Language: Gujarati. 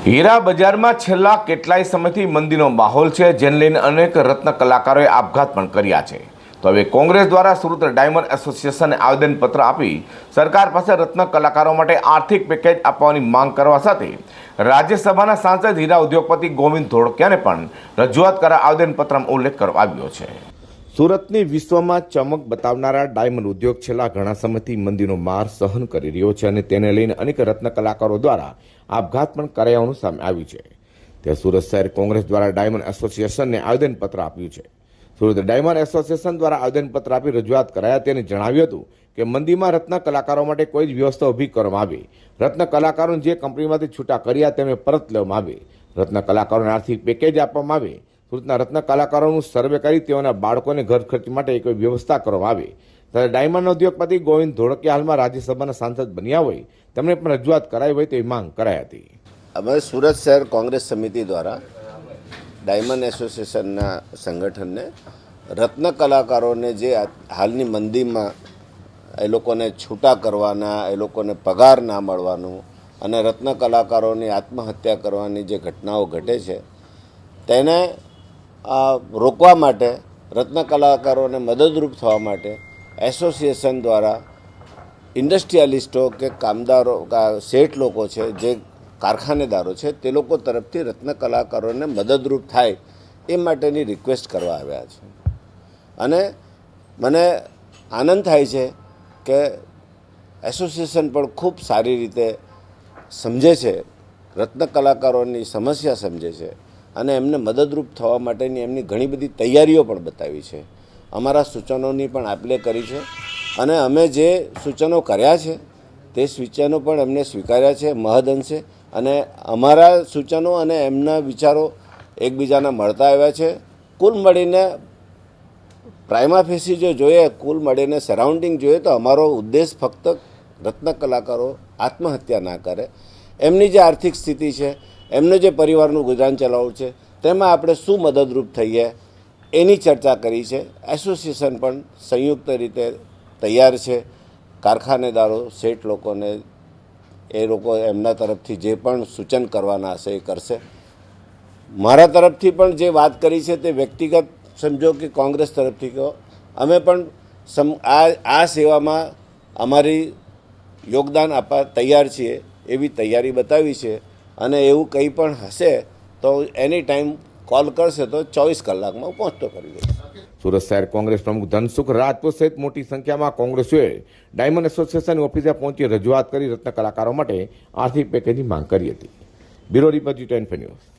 હીરા બજારમાં છેલ્લા કેટલાય સમયથી મંદીનો માહોલ છે, જેને લઈને અનેક રત્ન કલાકારોએ આપઘાત પણ કર્યા છે. તો હવે કોંગ્રેસ દ્વારા સુરત ડાયમંડ એસોસિએશનને આવેદનપત્ર આપી સરકાર પાસે રત્ન કલાકારો માટે આર્થિક પેકેજ આપવાની માંગ કરવા સાથે રાજ્યસભાના સાંસદ હીરા ઉદ્યોગપતિ ગોવિંદ ધોળકિયાને પણ રજૂઆત કરવા આવેદનપત્રમાં ઉલ્લેખ કરવામાં આવ્યો છે. સુરતની વિશ્વમાં ચમક બતાવનારા ડાયમંડ ઉદ્યોગ છેલ્લા ઘણા સમયથી મંદીનો માર સહન કરી રહ્યો છે અને તેને લઈને અનેક રત્ન કલાકારો દ્વારા આપઘાત પણ કરાયાનું સામે આવ્યું છે. તે સુરત શહેર કોંગ્રેસ દ્વારા ડાયમંડ એસોસિએશનને આવેદનપત્ર આપ્યું છે. સુરત ડાયમંડ એસોસિએશન દ્વારા આવેદનપત્ર આપી રજૂઆત કરાયા તેને જણાવ્યું હતું કે મંદીમાં રત્ન કલાકારો માટે કોઈ જ વ્યવસ્થા ઊભી કરવામાં આવે, રત્ન કલાકારોને જે કંપનીમાંથી છૂટા કર્યા તેમને પરત લેવામાં આવે, રત્ન કલાકારોને આર્થિક પેકેજ આપવામાં આવે, સુરતના રત્ન કલાકારોનું સર્વે કરી તેઓના બાળકોને ઘર ખર્ચ માટે કોઈ વ્યવસ્થા કરવામાં આવે. ત્યારે ડાયમંડ ઉદ્યોગપતિ ગોવિંદ ધોળકિયા હાલમાં રાજ્યસભાના સાંસદ બન્યા હોય તેમણે પણ રજૂઆત કરાઈ હોય તેવી માંગ કરાઈ હતી. અમે સુરત શહેર કોંગ્રેસ સમિતિ દ્વારા ડાયમંડ એસોસિએશનના સંગઠનને રત્ન કલાકારોને જે હાલની મંદીમાં એ લોકોને છૂટા કરવાના, એ લોકોને પગાર ના મળવાનું અને રત્ન કલાકારોની આત્મહત્યા કરવાની જે ઘટનાઓ ઘટે છે તેને રોકવા માટે, રત્ન કલાકારોને મદદરૂપ થવા માટે એસોસિએશન દ્વારા ઇન્ડસ્ટ્રીયાલિસ્ટો કે કામદારો, શેઠ લોકો છે, જે કારખાનેદારો છે, તે લોકો તરફથી રત્ન કલાકારોને મદદરૂપ થાય એ માટેની રિક્વેસ્ટ કરવા આવ્યા છે. અને મને આનંદ થાય છે કે એસોસિએશન પણ ખૂબ સારી રીતે સમજે છે, રત્ન કલાકારોની સમસ્યા સમજે છે અને એમને મદદરૂપ થવા માટેની એમની ઘણી બધી તૈયારીઓ પણ બતાવી છે. અમારા સૂચનોની પણ આપલે કરી છે અને અમે જે સૂચનો કર્યા છે તે સૂચનો પણ એમને સ્વીકાર્યા છે મહદઅંશે, અને અમારા સૂચનો અને એમના વિચારો એકબીજાના મળતા આવ્યા છે. કુલ મળીને પ્રાઇમા ફેસી જો જોઈએ, કુલ મળીને સરાઉન્ડિંગ જોઈએ તો અમારો ઉદ્દેશ ફક્ત રત્ન કલાકારો આત્મહત્યા ના કરે, એમની જે આર્થિક સ્થિતિ છે, એમને જે પરિવારનું ગુજરાન ચલાવવું છે તેમાં આપણે શું મદદરૂપ થઈએ એની ચર્ચા કરી છે. એસોસિએશન પણ સંયુક્ત રીતે તૈયાર છે. કારખાનેદારો, શેઠ લોકોને એ લોકો એમના તરફથી જે પણ સૂચન કરવાના હશે એ કરશે. મારા તરફથી પણ જે વાત કરી છે તે વ્યક્તિગત સમજો કે કોંગ્રેસ તરફથી કહો, અમે પણ આ સેવામાં અમારી યોગદાન આપવા તૈયાર છીએ એવી તૈયારી બતાવી છે. અને એવું કંઈ પણ હશે તો એની ટાઈમ કોલ કરશે તો 24 કલાકમાં પહોંચતો કરી દઈશ. સુરત શહેર કોંગ્રેસ પ્રમુખ ધનસુખ રાજપૂત સહિત મોટી સંખ્યામાં કોંગ્રેસીઓએ ડાયમંડ એસોસિએશનની ઓફિસે પહોંચી રજૂઆત કરી રત્ન કલાકારો માટે આર્થિક પેકેજની માંગ કરી હતી. Bureau report G10 news.